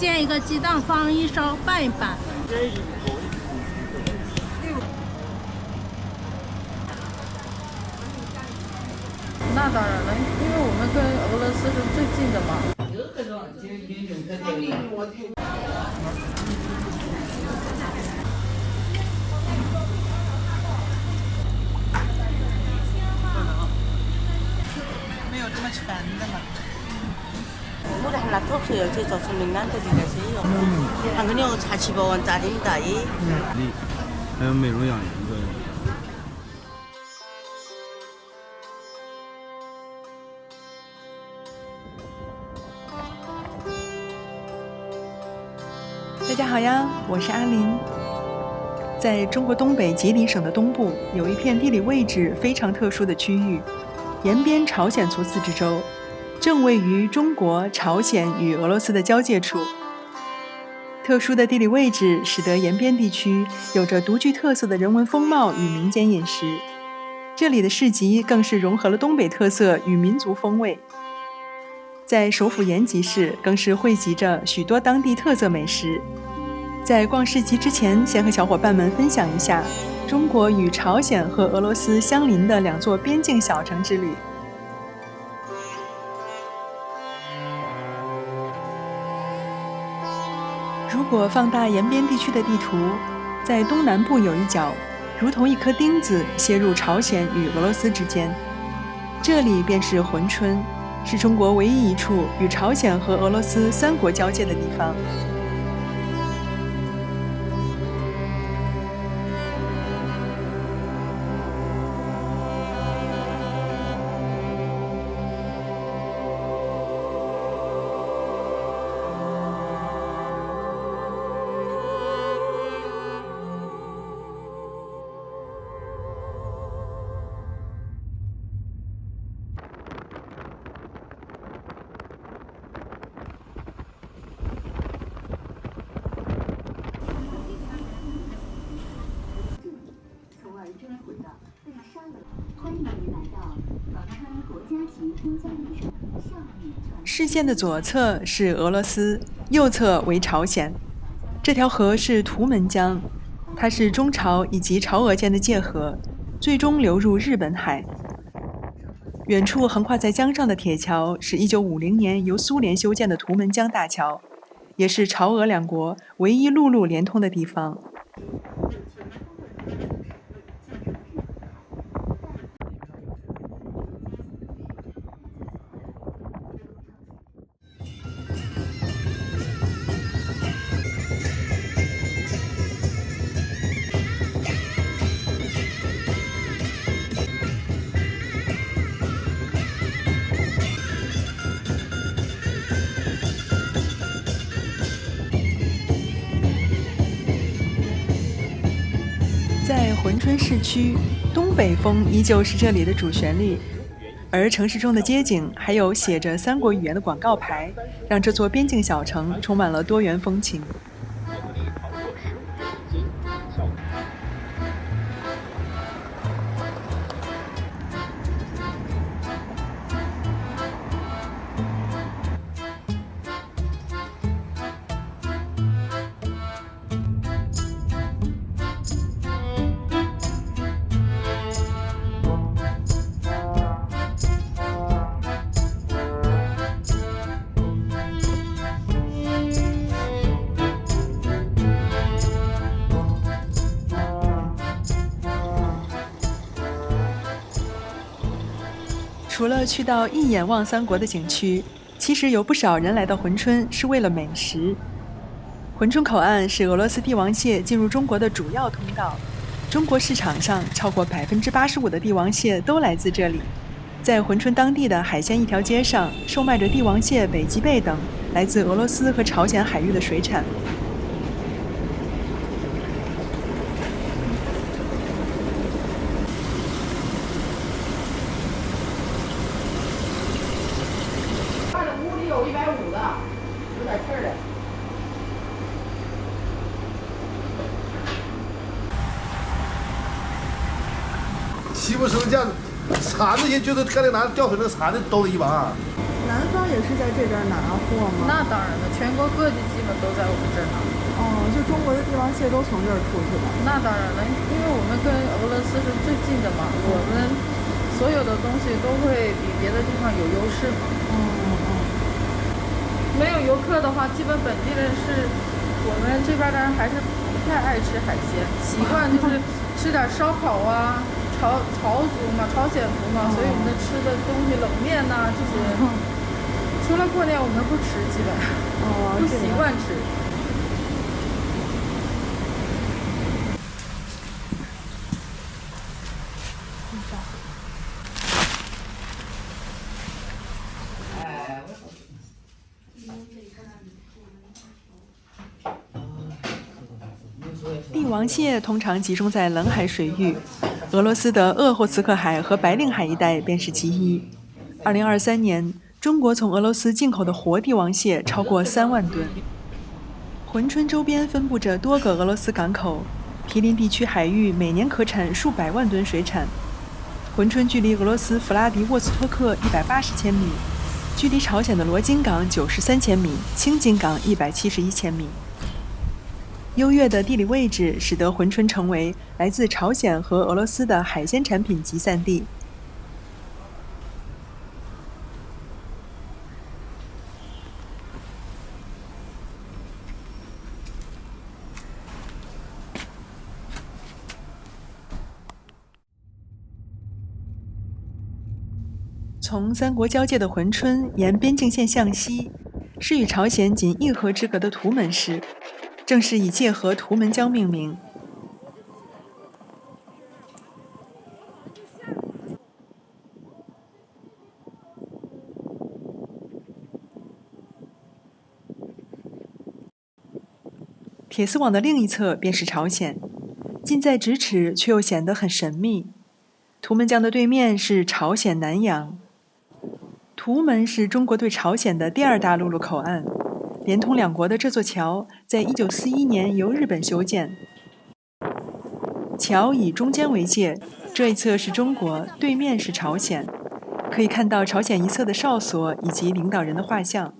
煎一个鸡蛋，放一勺，拌一拌。那当然了，因为我们跟俄罗斯是最近的嘛。没有这么全的了。물에 하나 더 없어요. 제 조선민 나한테 드렸어요. 한 그냥 45원짜리입니다. 네. 还有美容养颜的。大家好呀，我是阿林。在中国东北吉林省的东部，有一片地理位置非常特殊的区域——延边朝鲜族自治州，正位于中国、朝鲜与俄罗斯的交界处。特殊的地理位置使得延边地区有着独具特色的人文风貌与民间饮食，这里的市集更是融合了东北特色与民族风味。在首府延吉市更是汇集着许多当地特色美食。在逛市集之前，先和小伙伴们分享一下中国与朝鲜和俄罗斯相邻的两座边境小城之旅。如果放大延边地区的地图，在东南部有一角，如同一颗钉子切入朝鲜与俄罗斯之间，这里便是珲春，是中国唯一一处与朝鲜和俄罗斯三国交界的地方。视线的左侧是俄罗斯，右侧为朝鲜。这条河是图们江，它是中朝以及朝俄间的界河，最终流入日本海。远处横跨在江上的铁桥是1950年由苏联修建的图们江大桥，也是朝俄两国唯一陆路连通的地方。在珲春市区，东北风依旧是这里的主旋律，而城市中的街景还有写着三国语言的广告牌，让这座边境小城充满了多元风情。除了去到一眼望三国的景区，其实有不少人来到珲春是为了美食。珲春口岸是俄罗斯帝王蟹进入中国的主要通道，中国市场上超过85%的帝王蟹都来自这里。在珲春当地的海鲜一条街上，售卖着帝王蟹、北极贝等来自俄罗斯和朝鲜海域的水产。有150的，有点气儿的。西部生这样，铲子也就是天天拿吊水那铲子兜了一把。能方也是在这边拿货吗？那当然了，全国各地基本都在我们这儿拿。哦，就中国的帝王蟹都从这儿出去的。那当然了，因为我们跟俄罗斯是最近的嘛，我们所有的东西都会比别的地方有优势。没有游客的话，基本本地人是我们这边的人还是不太爱吃海鲜，习惯就是吃点烧烤啊。朝族嘛，朝鲜族嘛，所以我们吃的东西冷面呐、这些，除了过年我们不吃，基本不习惯吃。帝王蟹通常集中在冷海水域，俄罗斯的鄂霍次克海和白令海一带便是其一。2023年，中国从俄罗斯进口的活帝王蟹超过3万吨。珲春周边分布着多个俄罗斯港口，毗邻地区海域每年可产数百万吨水产。珲春距离俄罗斯弗拉迪沃斯托克180千米，距离朝鲜的罗津港93千米，青津港171千米。优越的地理位置使得珲春成为来自朝鲜和俄罗斯的海鲜产品集散地。从三国交界的珲春沿边境线向西，是与朝鲜仅1河之隔的图门市。正是以界河图门江命名。铁丝网的另一侧便是朝鲜，近在咫尺，却又显得很神秘。图门江的对面是朝鲜南洋。图门是中国对朝鲜的第2大陆路口岸。连通两国的这座桥，在1941年由日本修建。桥以中间为界，这一侧是中国，对面是朝鲜，可以看到朝鲜一侧的哨所以及领导人的画像。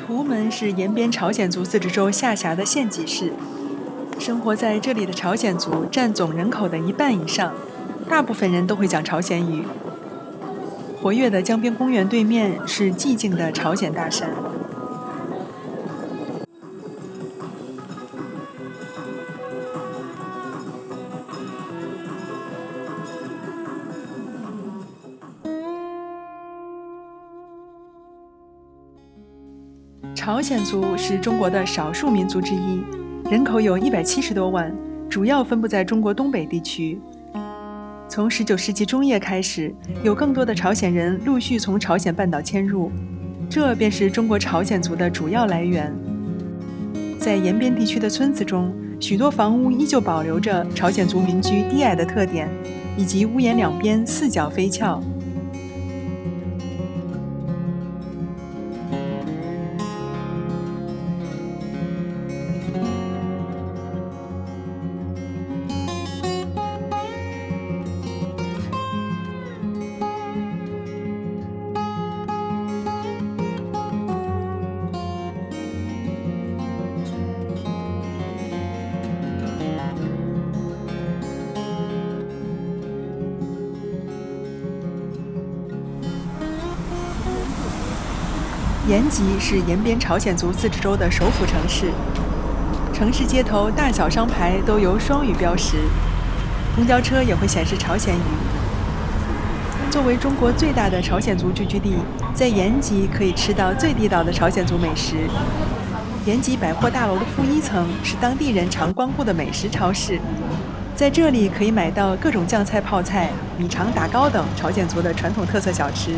图门是延边朝鲜族自治州下辖的县级市，生活在这里的朝鲜族占总人口的1半以上，大部分人都会讲朝鲜语。活跃的江边公园对面是寂静的朝鲜大山。朝鲜族是中国的少数民族之一，人口有170多万，主要分布在中国东北地区。从19世纪中叶开始，有更多的朝鲜人陆续从朝鲜半岛迁入，这便是中国朝鲜族的主要来源。在延边地区的村子中，许多房屋依旧保留着朝鲜族民居低矮的特点，以及屋檐两边4角飞翘。延吉是延边朝鲜族自治州的首府城市，城市街头大小商牌都由双语标识，公交车也会显示朝鲜语。作为中国最大的朝鲜族聚居地，在延吉可以吃到最地道的朝鲜族美食。延吉百货大楼的负1层是当地人常光顾的美食超市，在这里可以买到各种酱菜、泡菜、米肠、打糕等朝鲜族的传统特色小吃。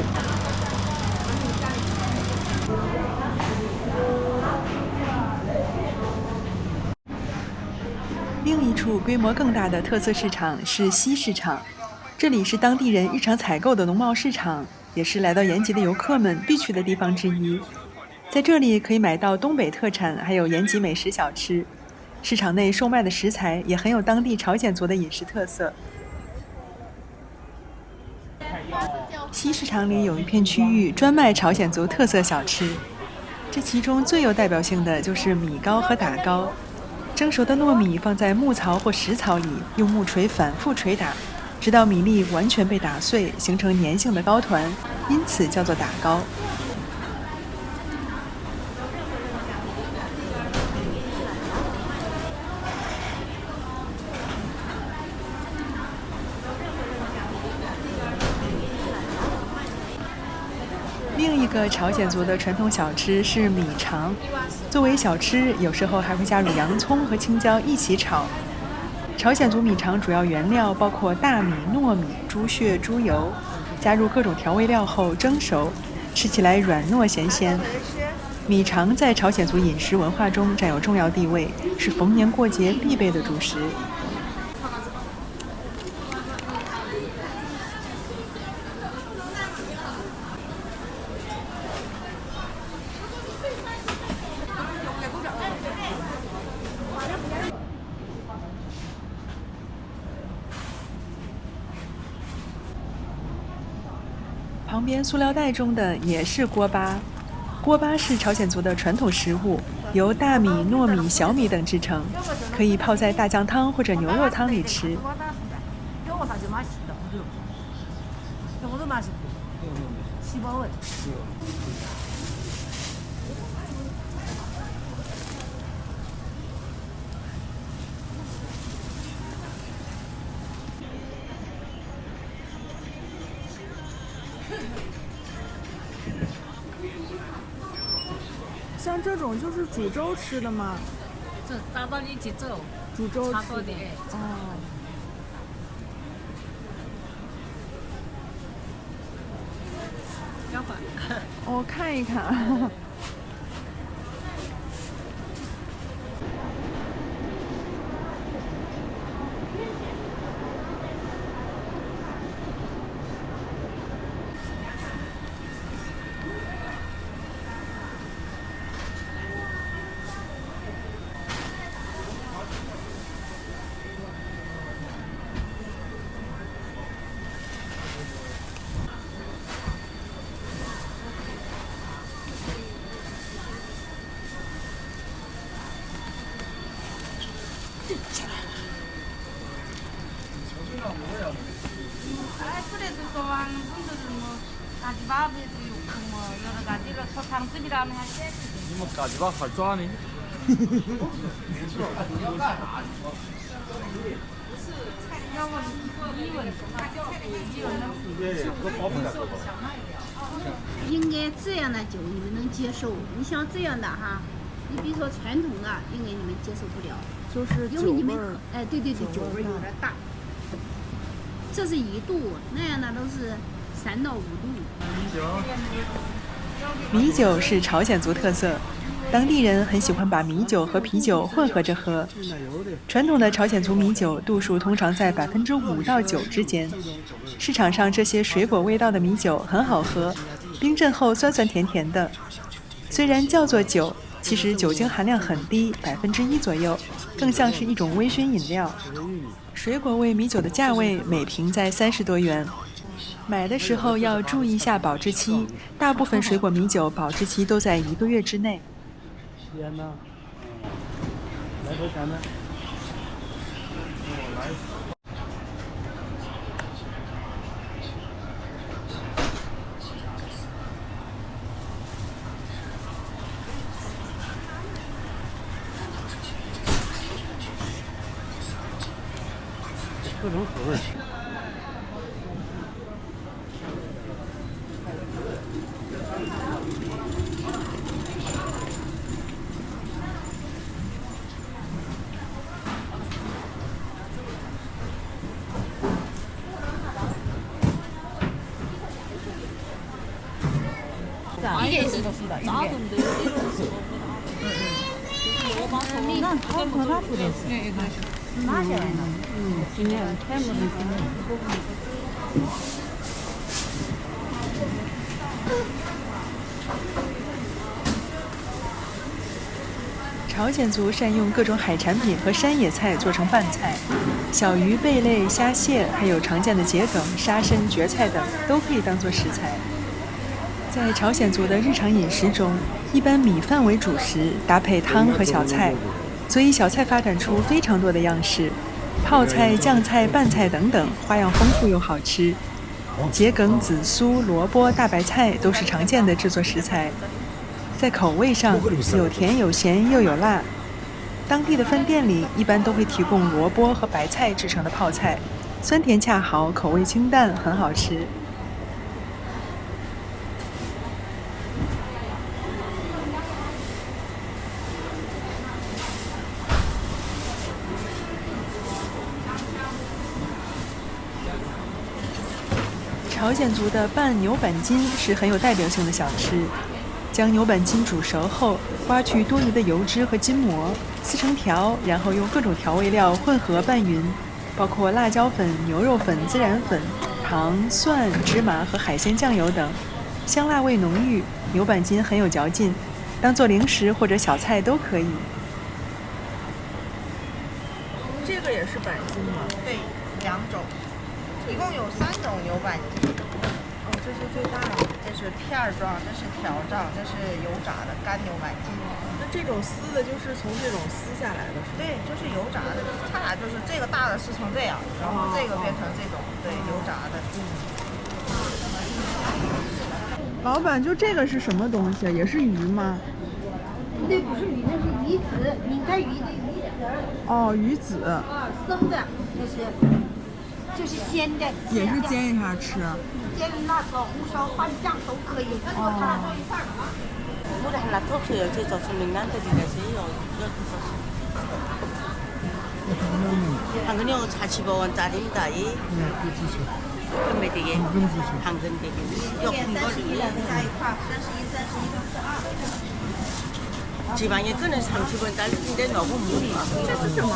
另一处规模更大的特色市场是西市场，这里是当地人日常采购的农贸市场，也是来到延吉的游客们必去的地方之一。在这里可以买到东北特产，还有延吉美食小吃。市场内售卖的食材也很有当地朝鲜族的饮食特色。西市场里有一片区域专卖朝鲜族特色小吃，这其中最有代表性的就是米糕和打糕。蒸熟的糯米放在木槽或石槽里，用木锤反复捶打，直到米粒完全被打碎，形成粘性的糕团，因此叫做打糕。另一个朝鲜族的传统小吃是米肠，作为小吃，有时候还会加入洋葱和青椒一起炒。朝鲜族米肠主要原料包括大米、糯米、猪血、猪油，加入各种调味料后蒸熟，吃起来软糯咸鲜。米肠在朝鲜族饮食文化中占有重要地位，是逢年过节必备的主食。旁边塑料袋中的也是锅巴，锅巴是朝鲜族的传统食物，由大米、糯米、小米等制成，可以泡在大酱汤或者牛肉汤里吃。像这种就是煮粥吃的吗？这打到一起粥，煮粥差吃的。不多的。哦。要换。我看一看。你们嘎鸡巴好抓呢？应该这样的酒你们能接受，你像这样的哈，你比如说传统的，应该你们接受不了，就是因为你们酒味儿。哎，对对对，酒味有点大。这是1度，那样的都是3到5度。米酒是朝鲜族特色，当地人很喜欢把米酒和啤酒混合着喝。传统的朝鲜族米酒度数通常在5%到9%之间。市场上这些水果味道的米酒很好喝，冰镇后酸酸甜甜的。虽然叫做酒，其实酒精含量很低，1%左右，更像是一种微醺饮料。水果味米酒的价位每瓶在30多元。买的时候要注意一下保质期，大部分水果米酒保质期都在1个月之内。烟呢？来多钱呢？各种口味。 이게 있어. 작은데 이런 거. 난 더 나쁘겠어. 네, 맛이 안 나. 그냥 해물은 그냥. 朝鲜族善用各种海产品和山野菜做成拌菜，小鱼、贝类、虾蟹，还有常见的桔梗、沙参、蕨菜等，都可以当做食材。在朝鲜族的日常饮食中，一般米饭为主食，搭配汤和小菜，所以小菜发展出非常多的样式，泡菜、酱菜、拌菜等等，花样丰富又好吃。桔梗、紫苏、萝卜、大白菜都是常见的制作食材。在口味上有甜有咸又有辣，当地的饭店里一般都会提供萝卜和白菜制成的泡菜，酸甜恰好，口味清淡，很好吃。朝鲜族的拌牛板筋是很有代表性的小吃。将牛板筋煮熟后，刮去多余的油脂和筋膜，撕成条，然后用各种调味料混合拌匀，包括辣椒粉、牛肉粉、孜然粉、糖、蒜、芝麻和海鲜酱油等，香辣味浓郁，牛板筋很有嚼劲，当做零食或者小菜都可以。这个也是板筋吗？对，2种，一共有3种牛板筋。哦，这是最大的。这是片儿状，这是条状，这是油炸的干牛板筋。那这种撕的就是从这种撕下来的是吗？对，就是油炸的，它俩就是这个大的撕成这样，然后这个变成这种，对，油炸的。老板，就这个是什么东西？也是鱼吗？那不是鱼，那是鱼子，明太鱼的鱼子。哦，鱼子。生的，就是鲜的。也是煎一下吃。煎辣炒、红烧、拌酱都可以。물에 하나 더 없어요. 제 저쪽 냉난들이라서 여기서. 당근요 45원짜리입니다. 금메대게 당근대게. 31人加一块，31、32、32。 지방에 끄는 30원짜리인데 너무 무리야. 这是什么？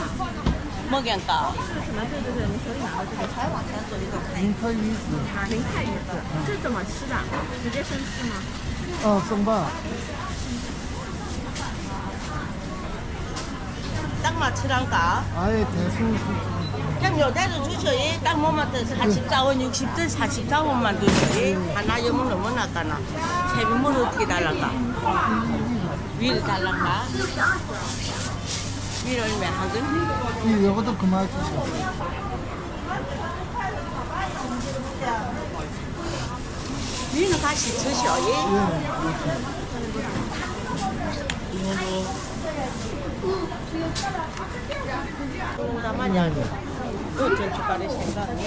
먹양가. 什么？对对对，你手里拿的这个，才往前走一走。明太鱼子。明太鱼子，这怎么吃的？直接生吃吗？生吧。 딱 맞추란가? 아예 대충. 그냥 여대로 주셔요. 딱 뭐만 44원, 60원, 44원만 주셔요. 하나 여면 너무 나가나. 세비물 어떻게 달란가? 위를 달란가? 위를 얼마 하건? 이거도 그만 주세요. 위는 같이 드셔요. 나만이야. 또 전주가래 생각이.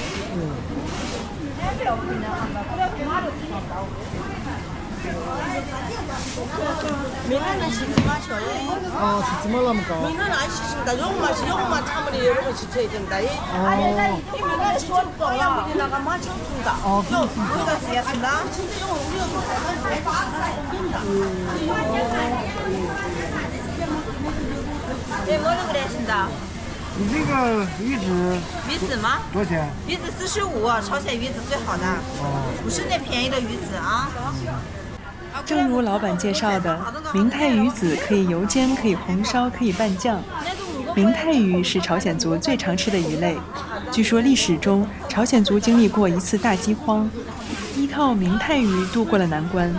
민어는 씻지 마셔요. 씻지 말랍니까? 민어는 안 씻습니다. 요것만 참으려 여러 번 씻어야 된다. 이 민어는 씻으면 뽀얀물에다가 맞춰준다. 그렇습니까? 우리가 쓰겠습니다. 진짜 요거 우리가 네, 뭐를 그랬습니다. 你这个鱼子鱼子吗？多少钱？鱼子45，朝鲜鱼子最好的，不是那便宜的鱼子啊。正如老板介绍的，明太鱼子可以油煎，可以红烧，可以拌酱。明太鱼是朝鲜族最常吃的鱼类。据说历史中，朝鲜族经历过一次大饥荒，依靠明太鱼度过了难关，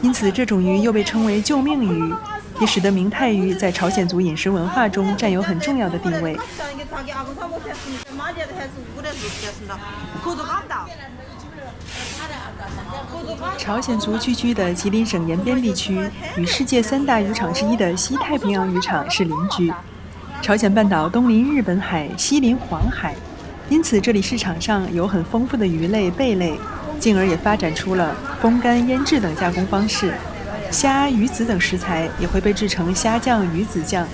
因此这种鱼又被称为救命鱼，也使得明太鱼在朝鲜族饮食文化中占有很重要的地位。朝鲜族聚居的吉林省延边地区与世界3大渔场之一的西太平洋渔场是邻居。朝鲜半岛东临日本海，西临黄海，因此这里市场上有很丰富的鱼类、贝类，进而也发展出了风干、腌制等加工方式。虾、鱼子等食材也会被制成虾酱、鱼子酱。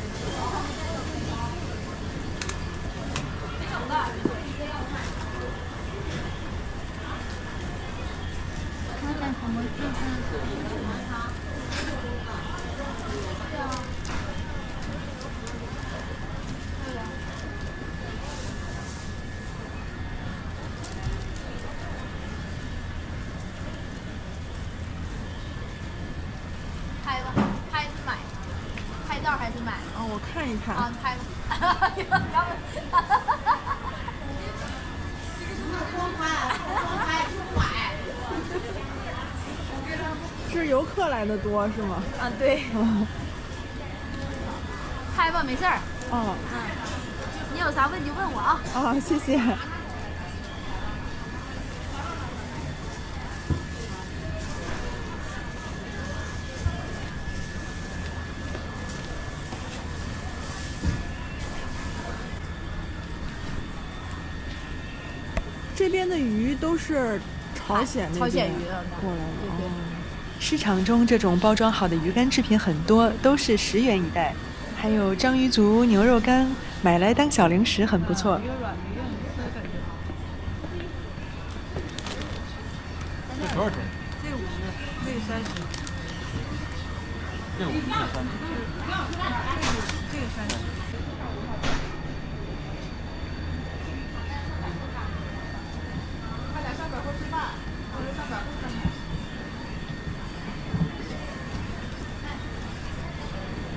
哦，我看一看。啊，拍。是游客来的多是吗？啊，对。拍吧，没事儿。哦。你有啥问题问我啊。啊，谢谢。这边的鱼都是朝鲜那边过来的。对。市场中这种包装好的鱼干制品很多，都是10元一袋，还有章鱼足、牛肉干，买来当小零食很不错。这多少钱？这50，这个30。这50，这30。这个30。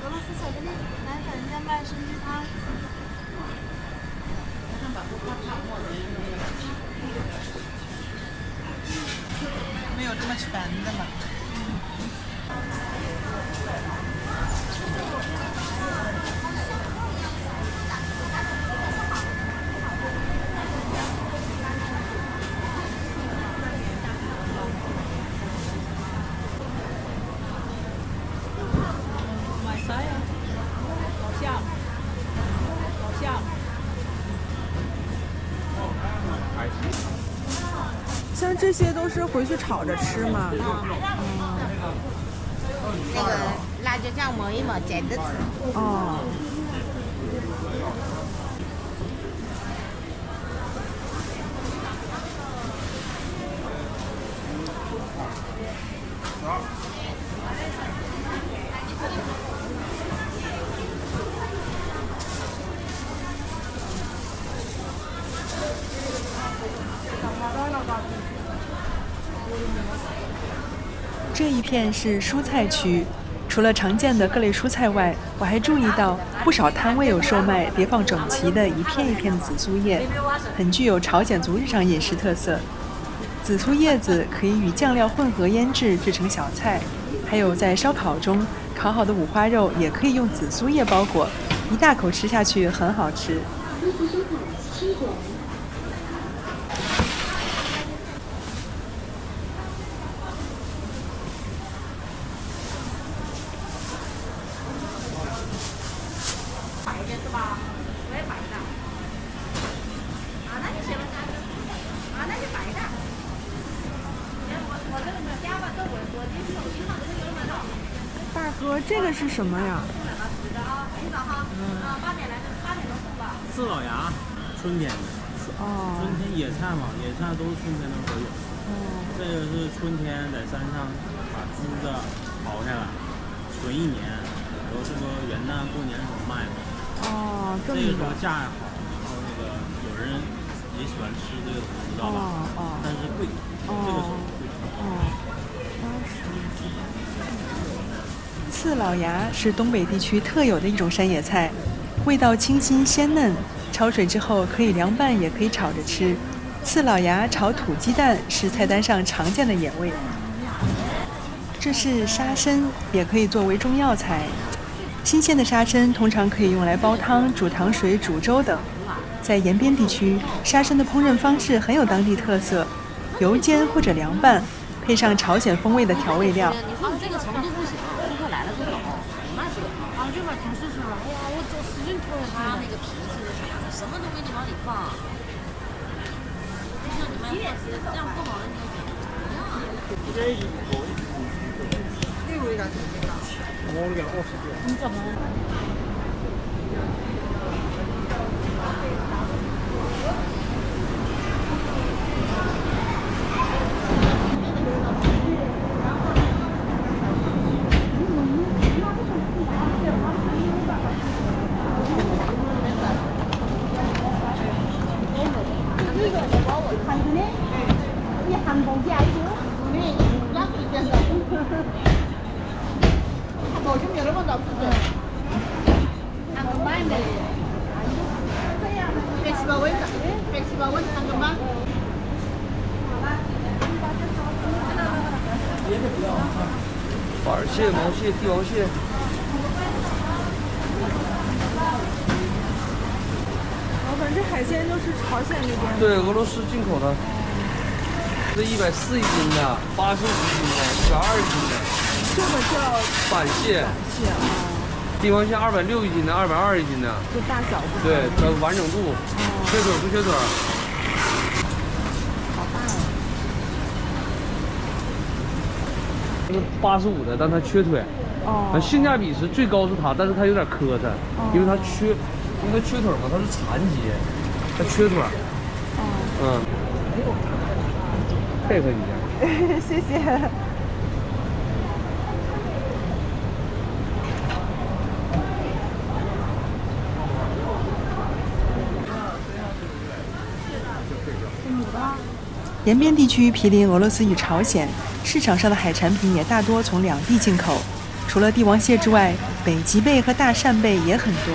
俄罗斯巧克力，奶粉燕麦参鸡汤。没有这么全的嘛。像这些都是回去炒着吃吗？那个辣椒酱抹一抹，煎着吃。哦。这一片是蔬菜区，除了常见的各类蔬菜外，我还注意到不少摊位有售卖叠放整齐的一片一片的紫苏叶，很具有朝鲜族日常饮食特色。紫苏叶子可以与酱料混合腌制，制成小菜，还有在烧烤中烤好的五花肉也可以用紫苏叶包裹，一大口吃下去很好吃。大哥，这个是什么呀？刺老芽，春天的。哦。春天野菜嘛，野菜都是春天的时候有。这个是春天在山上把枝子刨下来，存1年，然后这个元旦过年的时候卖嘛。哦，这么这个时候价也好，然后那个有人也喜欢吃这个，知道吧？但是贵，这个时候贵。刺老芽是东北地区特有的一种山野菜，味道清新鲜嫩，焯水之后可以凉拌，也可以炒着吃。刺老芽炒土鸡蛋是菜单上常见的野味。这是沙参，也可以作为中药材。新鲜的沙参通常可以用来煲汤、煮糖水、煮粥等。在延边地区，沙参的烹饪方式很有当地特色，油煎或者凉拌，配上朝鲜风味的调味料。你放这个程度不行，顾客来了就走，那是。啊，这边挺试试吧。哇，我走使劲推他那个脾气是啥的，什么都给你往里放。就像你们这样不好的你就你怎么？蟹、毛蟹、帝王蟹。老板，这海鲜就是朝鲜那边的？对，俄罗斯进口的。这140一斤的，85一斤的，120斤的。这个叫板蟹。蟹啊。帝王蟹260一斤的，220一斤的。就大小不同。对，它完整度，缺腿不缺腿。好大哦。这个85的，但它缺腿。哦。性价比是最高是它，但是它有点磕碜，因为它缺腿嘛，它是残疾，它缺腿。哦。配合你一下。谢谢。延边地区毗邻俄罗斯与朝鲜，市场上的海产品也大多从两地进口。除了帝王蟹之外，北极贝和大扇贝也很多。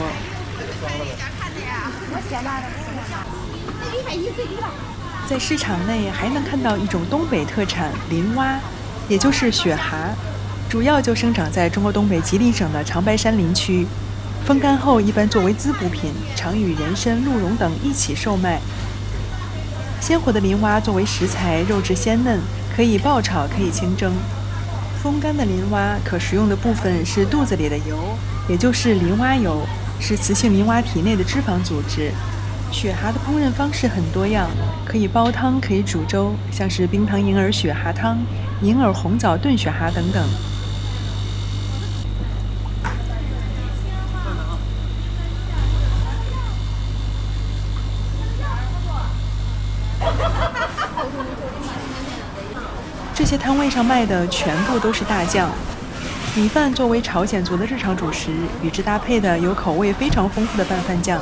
在市场内还能看到一种东北特产林蛙，也就是雪蛤，主要就生长在中国东北吉林省的长白山林区。风干后一般作为滋补品，常与人参、鹿茸等一起售卖。鲜活的林蛙作为食材，肉质鲜嫩，可以爆炒，可以清蒸。风干的林蛙可食用的部分是肚子里的油，也就是林蛙油，是雌性林蛙体内的脂肪组织。雪蛤的烹饪方式很多样，可以煲汤，可以煮粥，像是冰糖银耳雪蛤汤、银耳红枣炖雪蛤等等。这些摊位上卖的全部都是大酱。米饭作为朝鲜族的日常主食，与之搭配的有口味非常丰富的拌饭酱。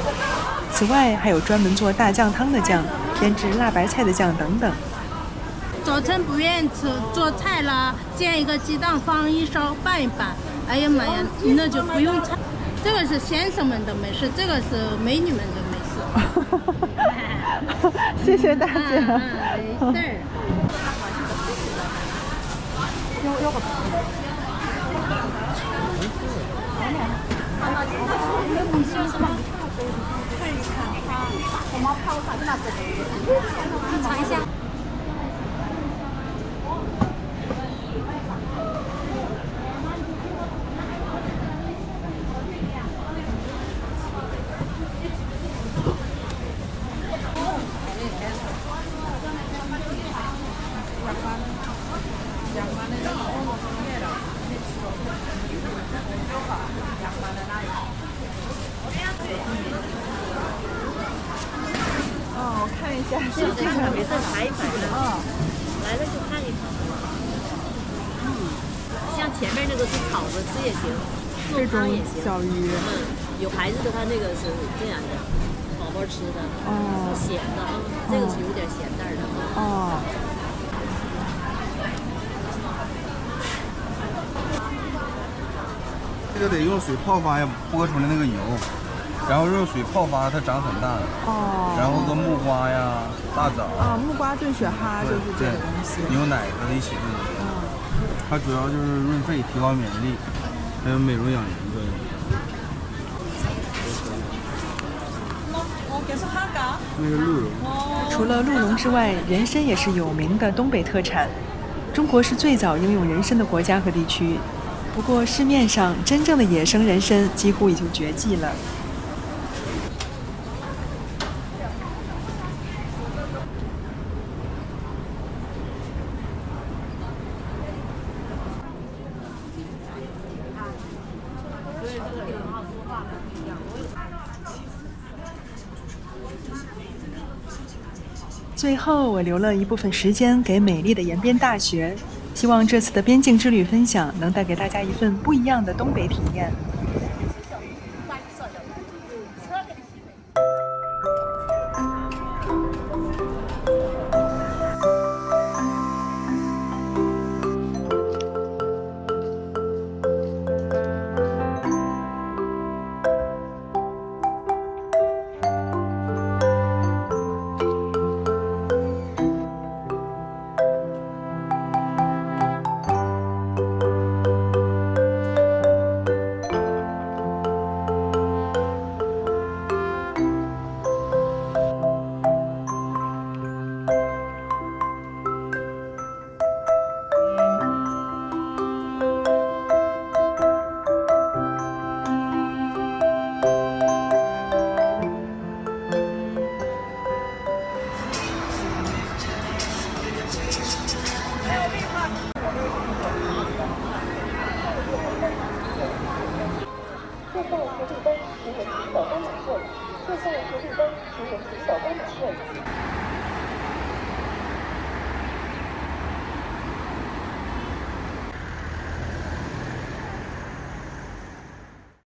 此外，还有专门做大酱汤的酱、腌制辣白菜的酱等等。早晨不愿意吃，做菜了，煎一个鸡蛋放一勺拌一拌。哎呀妈呀，那就不用炒。这个是先生们的美食，这个是美女们的美食。谢谢大姐。没事儿。尝一下。我看一下，谢谢。没事，排一排的。来了就看一看。像前面那个是炒着吃也行，做汤也行。小鱼。有孩子的话，那个是这样的，宝宝吃的。咸的啊，这个是有点咸淡的。这个得用水泡发呀，剥出来那个油。然后用水泡发，它长很大。然后跟木瓜呀、大枣。木瓜炖雪蛤就是这个东西。牛奶和它一起炖。它主要就是润肺、提高免疫力，还有美容养颜作用。那是鹿茸。除了鹿茸之外，人参也是有名的东北特产。中国是最早应用人参的国家和地区，不过市面上真正的野生人参几乎已经绝迹了。最后，我留了一部分时间给美丽的延边大学，希望这次的边境之旅分享能带给大家一份不一样的东北体验。